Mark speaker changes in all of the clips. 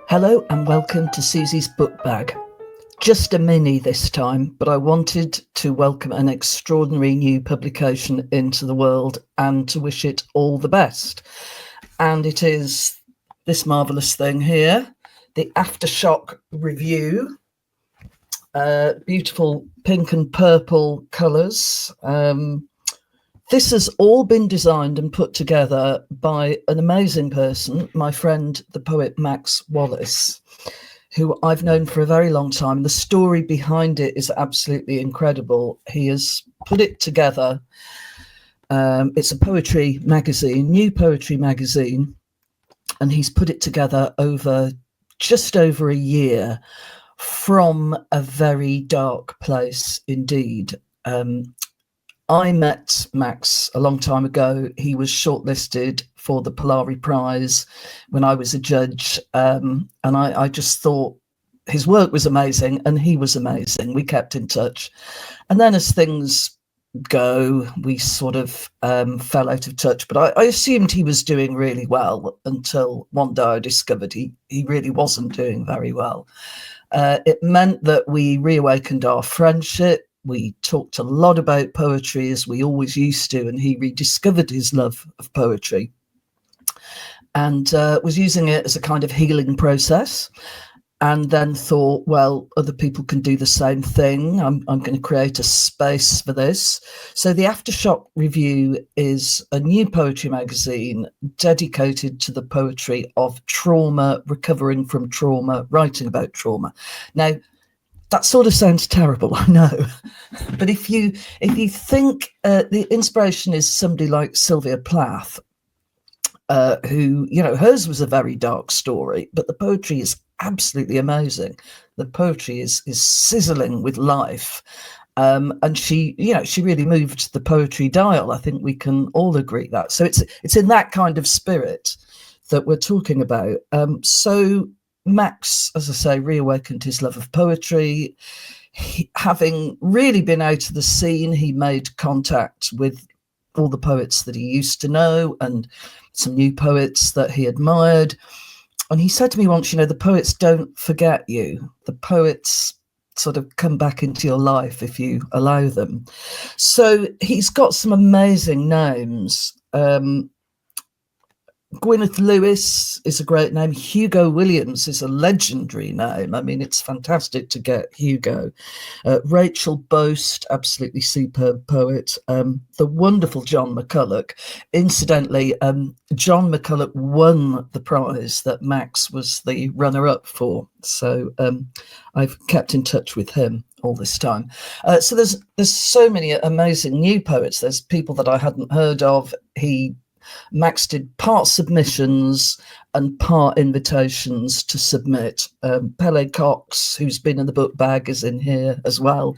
Speaker 1: Hello and welcome to Suzi's Book Bag. Just a mini this time, but I wanted to welcome an extraordinary new publication into the world and to wish it all the best. And it is this marvellous thing here, the Aftershock review. Beautiful pink and purple colours. This has all been designed and put together by an amazing person, my friend, the poet Max Wallace, who I've known for a very long time. The story behind it is absolutely incredible. He has put it together. It's a poetry magazine, new poetry magazine, and he's put it together over just over a year from a very dark place indeed. I met Max a long time ago. He was shortlisted for the Polari Prize when I was a judge. And I just thought his work was amazing and he was amazing. We kept in touch. And then as things go, we sort of fell out of touch. But I assumed he was doing really well until one day I discovered he really wasn't doing very well. It meant that we reawakened our friendship. We talked a lot about poetry, as we always used to, and he rediscovered his love of poetry and was using it as a kind of healing process, and then thought, well, other people can do the same thing. I'm going to create a space for this. So the Aftershock Review is a new poetry magazine dedicated to the poetry of trauma, recovering from trauma, writing about trauma. Now, that sort of sounds terrible, I know. But if you think the inspiration is somebody like Sylvia Plath, who, you know, hers was a very dark story, but the poetry is absolutely amazing. The poetry is sizzling with life. And she really moved the poetry dial. I think we can all agree that. So it's in that kind of spirit that we're talking about. So Max, as I say, reawakened his love of poetry. Having really been out of the scene, he made contact with all the poets that he used to know and some new poets that he admired. And he said to me once, you know, the poets don't forget you. The poets sort of come back into your life if you allow them. So he's got some amazing names. Gwyneth Lewis is a great name. Hugo Williams is a legendary name. I mean, it's fantastic to get Hugo. Rachel Boast, absolutely superb poet. The wonderful John McCulloch. Incidentally, John McCulloch won the prize that Max was the runner-up for. So I've kept in touch with him all this time. So there's so many amazing new poets. There's people that I hadn't heard of. Max did part submissions and part invitations to submit. Pele Cox, who's been in the book bag, is in here as well.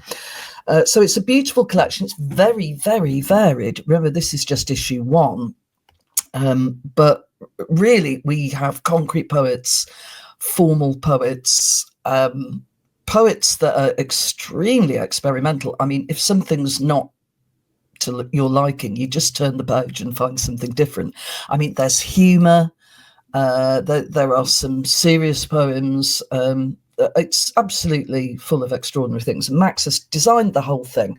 Speaker 1: So it's a beautiful collection. It's very, very varied. Remember, this is just issue 1. But really, we have concrete poets, formal poets, poets that are extremely experimental. I mean, if something's not to your liking, you just turn the page and find something different. I mean, there's humour, there are some serious poems. It's absolutely full of extraordinary things. Max has designed the whole thing.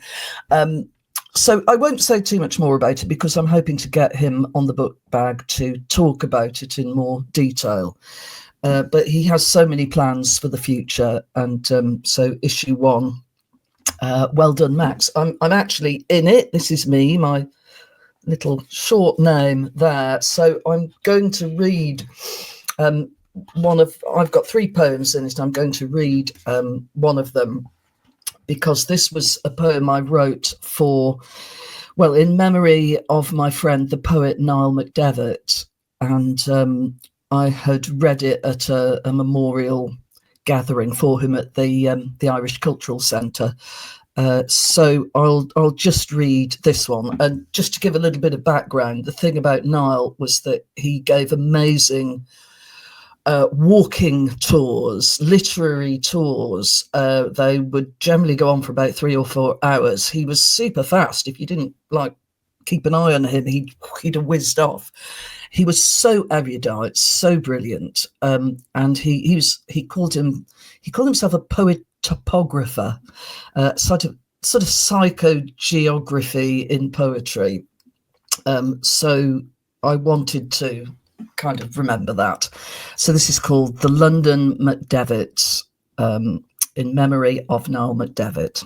Speaker 1: So I won't say too much more about it because I'm hoping to get him on the book bag to talk about it in more detail. But he has so many plans for the future. And so issue 1, well done, Max. I'm actually in it. This is me, my little short name there. So I'm going to read I've got 3 poems in it. I'm going to read one of them because this was a poem I wrote in memory of my friend, the poet Niall McDevitt. And I had read it at a memorial gathering for him at the Irish Cultural Centre. So I'll just read this one. And just to give a little bit of background, the thing about Niall was that he gave amazing walking tours, literary tours. They would generally go on for about 3 or 4 hours. He was super fast. If you didn't keep an eye on him, he'd have whizzed off. He was so erudite, so brilliant, and he called himself a poet topographer, sort of psychogeography in poetry. So I wanted to kind of remember that. So this is called The London McDevitt, in memory of Niall McDevitt.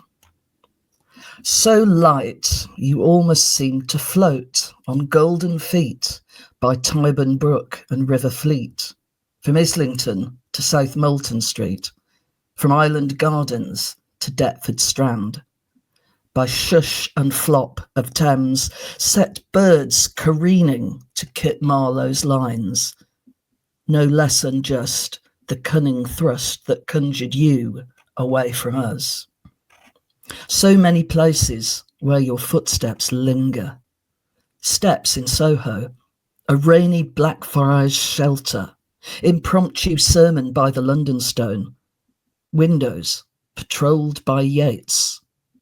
Speaker 1: So light, you almost seem to float on golden feet by Tyburn Brook and River Fleet, from Islington to South Moulton Street, from Island Gardens to Deptford Strand. By shush and flop of Thames, set birds careening to Kit Marlowe's lines. No less unjust the cunning thrust that conjured you away from us. So many places where your footsteps linger. Steps in Soho, a rainy Blackfriars shelter, impromptu sermon by the London Stone, windows patrolled by Yeats.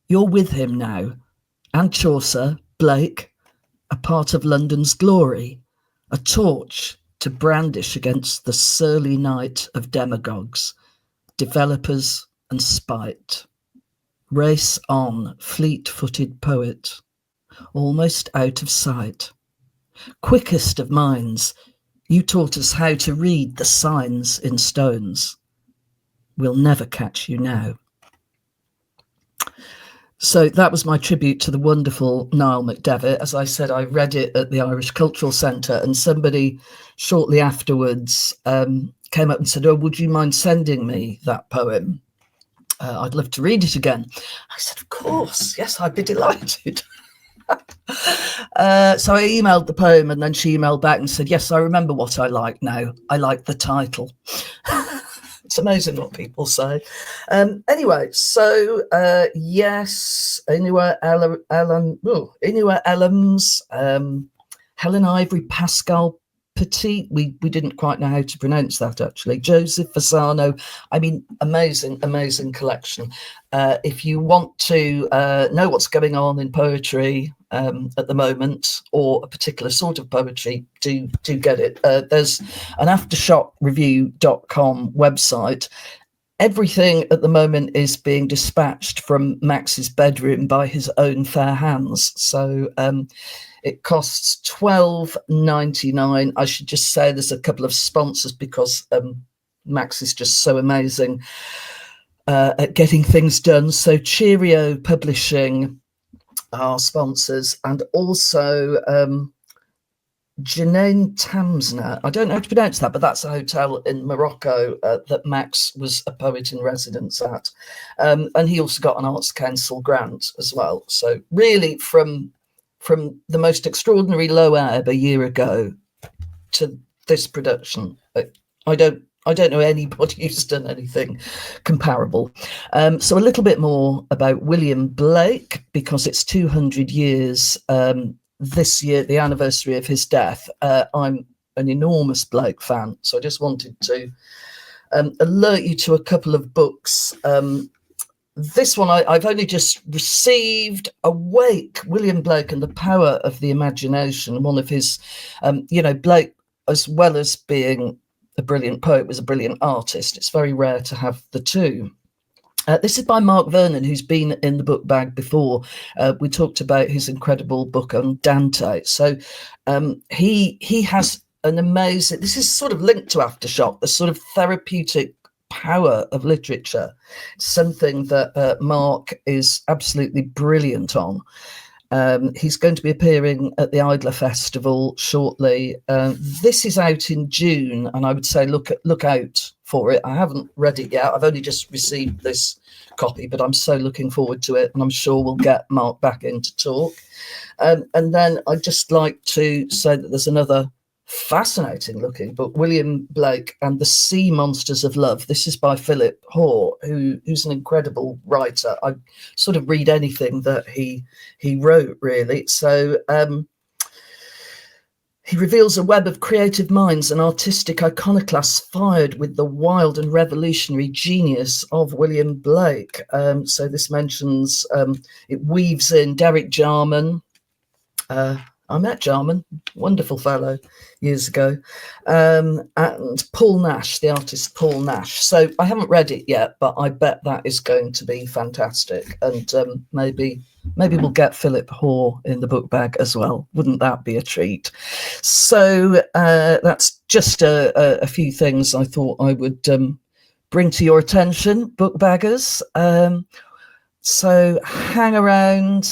Speaker 1: You're with him now, and Chaucer, Blake, a part of London's glory, a torch to brandish against the surly night of demagogues, developers and spite. Race on, fleet-footed poet, almost out of sight. Quickest of minds, you taught us how to read the signs in stones. We'll never catch you now. So that was my tribute to the wonderful Niall McDevitt. As I said, I read it at the Irish Cultural Centre, and somebody shortly afterwards came up and said, "Oh, would you mind sending me that poem? I'd love to read it again." I said, "Of course, yes, I'd be delighted." So I emailed the poem, and then she emailed back and said, "Yes, I remember what I like now. I like the title." It's amazing what people say. Anyway, so yes, Inua Ellams, Helen Ivory, Pascal Petit. We didn't quite know how to pronounce that, actually. Joseph Fasano. I mean, amazing collection. If you want to know what's going on in poetry at the moment, or a particular sort of poetry, do get it. There's an aftershock.review.com website. Everything at the moment is being dispatched from Max's bedroom by his own fair hands. So it costs $12.99. I should just say there's a couple of sponsors, because Max is just so amazing at getting things done. So Cheerio Publishing are sponsors, and also Janine Tamsna. I don't know how to pronounce that, but that's a hotel in Morocco that Max was a poet in residence at. And he also got an Arts Council grant as well. So really from the most extraordinary low ebb a year ago to this production, I don't know anybody who's done anything comparable. So a little bit more about William Blake, because it's 200 years this year, the anniversary of his death. I'm an enormous Blake fan, so I just wanted to alert you to a couple of books. This one I've only just received, Awake, William Blake and the Power of the Imagination. One of his, Blake, as well as being a brilliant poet, was a brilliant artist. It's very rare to have the two. This is by Mark Vernon, who's been in the book bag before. We talked about his incredible book on Dante. So he has an amazing, this is sort of linked to Aftershock, the sort of therapeutic power of literature, something that Mark is absolutely brilliant on. He's going to be appearing at the Idler Festival shortly. This is out in June, and I would say look out for it. I haven't read it yet. I've only just received this copy, but I'm so looking forward to it, and I'm sure we'll get Mark back in to talk. And then I'd just like to say that there's another fascinating looking book, William Blake and the Sea Monsters of Love. This is by Philip Hoare, who's an incredible writer. I sort of read anything that he wrote, really. So he reveals a web of creative minds and artistic iconoclasts fired with the wild and revolutionary genius of William Blake. So this mentions, it weaves in Derek Jarman, I met Jarman, wonderful fellow, years ago. And Paul Nash, the artist Paul Nash. So I haven't read it yet, but I bet that is going to be fantastic. And maybe we'll get Philip Hoare in the book bag as well. Wouldn't that be a treat? So that's just a few things I thought I would bring to your attention, book baggers. So hang around,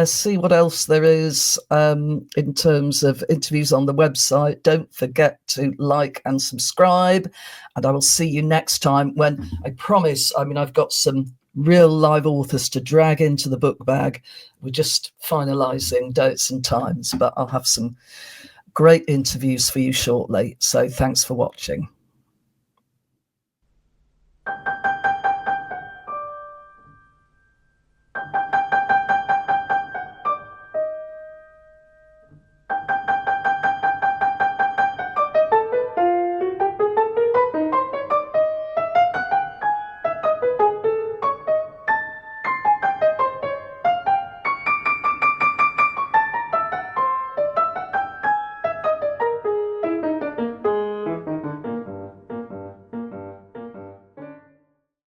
Speaker 1: see what else there is in terms of interviews on the website. Don't forget to like and subscribe. And I will see you next time when I promise, I mean, I've got some real live authors to drag into the book bag. We're just finalising dates and times, but I'll have some great interviews for you shortly. So thanks for watching.